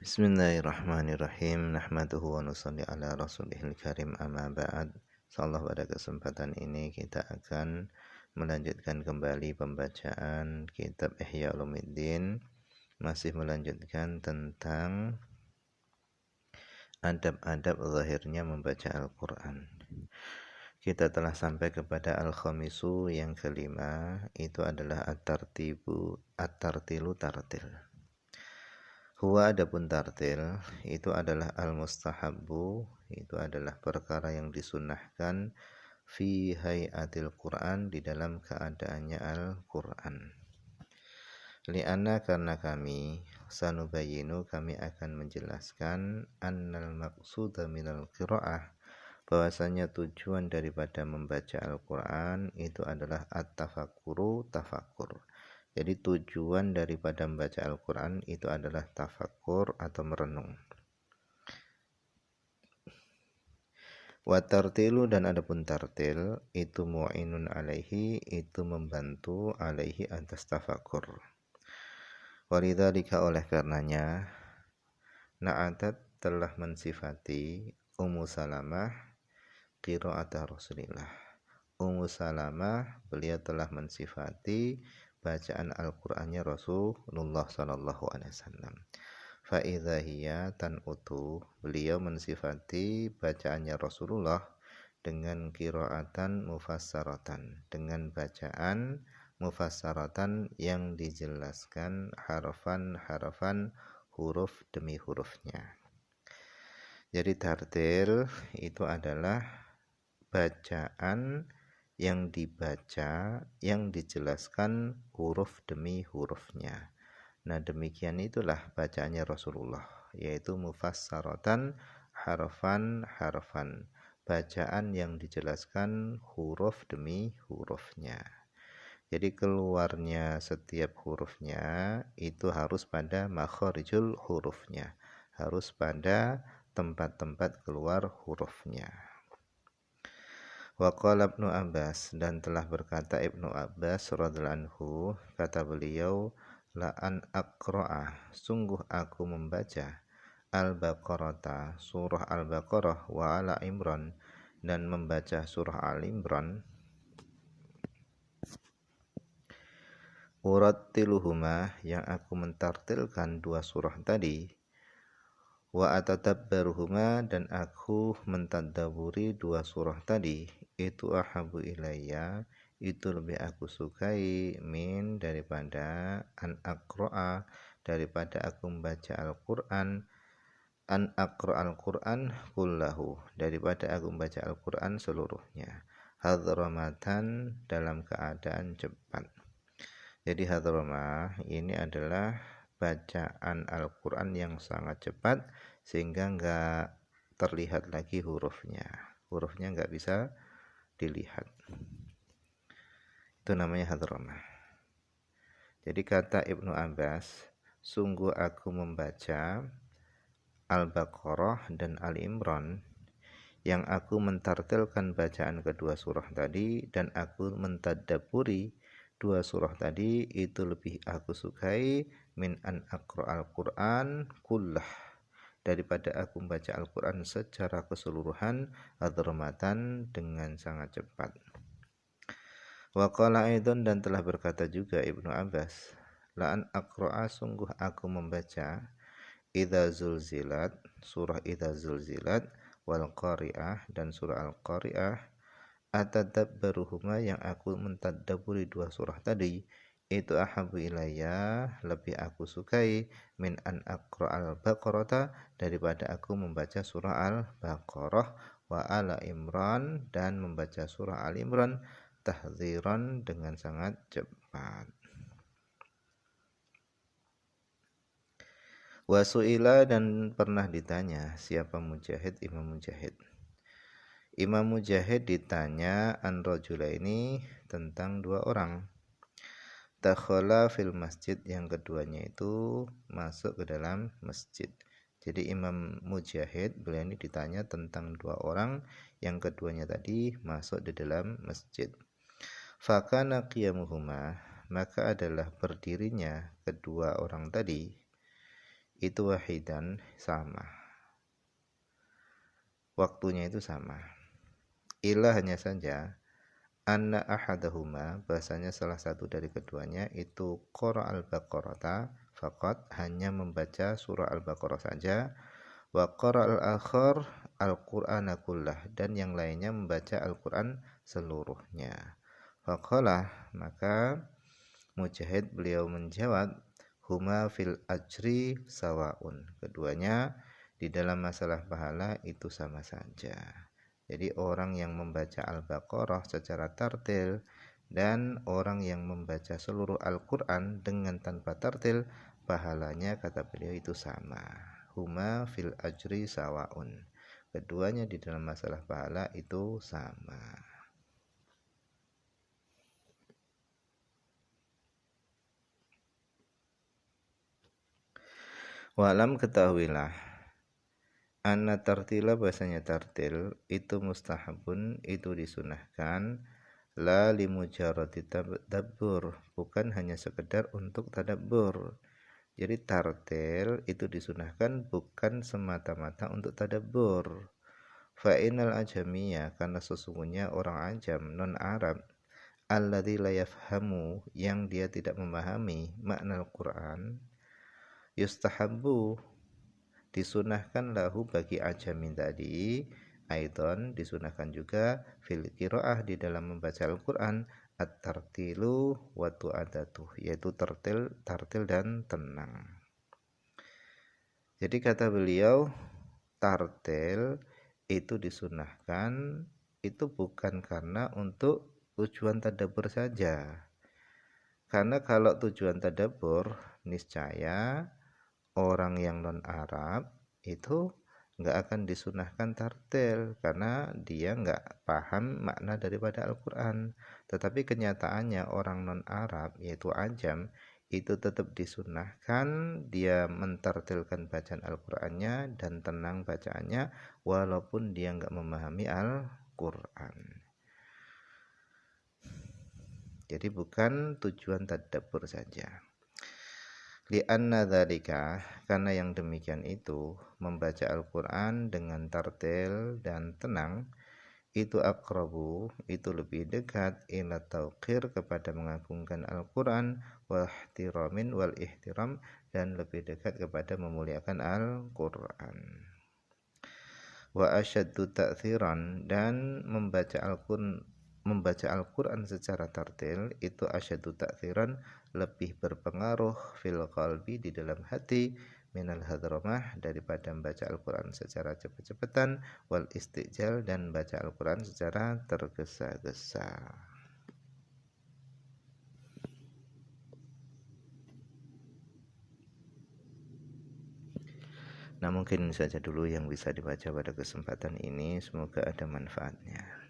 Bismillahirrahmanirrahim. Nahmaduhu wa nusalli ala rasulihil karim amma ba'd. Insyaallah pada kesempatan ini kita akan melanjutkan kembali pembacaan kitab Ihya Ulumuddin. Masih melanjutkan tentang adab-adab zahirnya membaca Al-Quran. Kita telah sampai kepada al-khamisu yang kelima, itu adalah at-tartilu tartil. Huwa adapun tartil itu adalah al-mustahabbu, itu adalah perkara yang disunnahkan fi hayatil Quran, di dalam keadaannya Al-Quran. Li'anna, karena kami sanubayinu, kami akan menjelaskan annal maqsuda minal qira'ah, bahwasanya tujuan daripada membaca Al-Quran itu adalah at-tafakkuru, tafakur. Jadi tujuan daripada membaca Al-Quran itu adalah tafakkur atau merenung. Wa tartilu, dan adapun tartil itu mu'inun alaihi, itu membantu alaihi atas tafakkur. Walidzalika, oleh karenanya, na'atat, telah mensifati Ummu Salamah qira'ata Rasulillah. Ummu Salamah, beliau telah mensifati bacaan Al-Qur'annya Rasulullah sallallahu alaihi wasallam. Fa idza hiya tanutu, beliau mensifati bacaannya Rasulullah dengan qira'atan mufassaratan, dengan bacaan mufassaratan yang dijelaskan harfan-harfan, huruf demi hurufnya. Jadi tartil itu adalah bacaan yang dibaca, yang dijelaskan huruf demi hurufnya. Nah, demikian itulah bacaannya Rasulullah, yaitu mufassaratan, harfan-harfan, bacaan yang dijelaskan huruf demi hurufnya. Jadi keluarnya setiap hurufnya itu harus pada makharijul hurufnya, harus pada tempat-tempat keluar hurufnya. Wa qala Ibnu Abbas, dan telah berkata Ibnu Abbas radhiyallahu anhu, kata beliau, la an aqra'a, sungguh aku membaca Al-Baqarah, surah Al-Baqarah, wa ala Imran, dan membaca surah Al-Imran, urattiluhuma, yang aku mentartilkan dua surah tadi, wa atatabbaruhuma, dan aku mentadabburi dua surah tadi, itu ahabu ilayya, itu lebih aku sukai, min, daripada an aqra'a, daripada aku membaca Al-Quran, an aqra' Al-Quran kullahu, daripada aku membaca Al-Quran seluruhnya, hadramatan, dalam keadaan cepat. Jadi hadramah ini adalah bacaan Al-Quran yang sangat cepat, sehingga nggak terlihat lagi hurufnya nggak bisa dilihat, itu namanya hadramah. Jadi kata Ibnu Abbas, sungguh aku membaca Al-Baqarah dan Al-Imran, yang aku mentartilkan bacaan kedua surah tadi, dan aku mentadabburi dua surah tadi, itu lebih aku sukai min an aqra al-Quran kullah, daripada aku membaca Al-Quran secara keseluruhan, hadramatan, dengan sangat cepat. Wa qala aidan, dan telah berkata juga Ibnu Abbas, la an aqra'a, sungguh aku membaca idza zulzilat, surah idza zulzilat, wal qari'ah, dan surah al-qari'ah, atadabbaruhuma, yang aku mentadabburi dua surah tadi, itu ahabu ilayya, lebih aku sukai, min an aqra al-baqarata, daripada aku membaca surah al-baqarah, wa ala imran, dan membaca surah al-imran, tahdziran, dengan sangat cepat. Wasu'ila, dan pernah ditanya siapa Mujahid, Imam Mujahid. Imam Mujahid ditanya an rajulaini, tentang dua orang. Dakhala fil masjid, yang keduanya itu masuk ke dalam masjid. Jadi Imam Mujahid, beliau ini ditanya tentang dua orang, yang keduanya tadi masuk di dalam masjid. Fakana qiyamuhuma, maka adalah berdirinya kedua orang tadi, itu wahidan sama. Waktunya itu sama. Ila hanya saja anna ahadahuma bahasanya salah satu dari keduanya itu qara al-baqarata faqat hanya membaca surah al-baqarah saja wa qara al-akhar al-qur'ana kullah dan yang lainnya membaca Al-Qur'an seluruhnya. Faqala maka Mujahid beliau menjawab huma fil ajri sawaun. Keduanya di dalam masalah pahala itu sama saja. Jadi orang yang membaca Al-Baqarah secara tartil dan orang yang membaca seluruh Al-Quran dengan tanpa tartil, pahalanya kata beliau itu sama. Huma fil ajri sawaun. Keduanya di dalam masalah pahala itu sama. Walam ketahuilah anna tartila bahasanya tartil itu mustahabun itu disunahkan la limujarrati tadabbur bukan hanya sekedar untuk tadabbur. Jadi tartil itu disunahkan bukan semata-mata untuk tadabbur. Fa innal ajamiyya karena sesungguhnya orang ajam non Arab alladzi la yafhamu yang dia tidak memahami makna Al-Qur'an yustahabbu disunahkan lahu bagi ajamin tadi aidan disunahkan juga fil qiraah di dalam membaca Al-Qur'an at-tartilu wa tu'adatu yaitu tartil dan tenang. Jadi kata beliau tartil itu disunahkan itu bukan karena untuk tujuan tadabbur saja. Karena kalau tujuan tadabbur niscaya orang yang non Arab itu nggak akan disunahkan tartil karena dia nggak paham makna daripada Al-Quran. Tetapi kenyataannya orang non Arab yaitu ajam itu tetap disunahkan dia mentartilkan bacaan Al-Qurannya dan tenang bacaannya walaupun dia nggak memahami Al-Quran. Jadi bukan tujuan tadabbur saja. Li'anna dzalika karena yang demikian itu membaca Al-Qur'an dengan tartil dan tenang itu aqrabu itu lebih dekat ila tauqir kepada mengagungkan Al-Qur'an wal ihtiramin wal ihtiram dan lebih dekat kepada memuliakan Al-Qur'an. Wa asyaddu ta'tsiran dan membaca Al-Quran secara tartil itu asyadu ta'thiran lebih berpengaruh fil qalbi di dalam hati minal hadramah daripada membaca Al-Quran secara cepat-cepatan wal istijal dan baca Al-Quran secara tergesa-gesa. Nah mungkin saja dulu yang bisa dibaca pada kesempatan ini, semoga ada manfaatnya.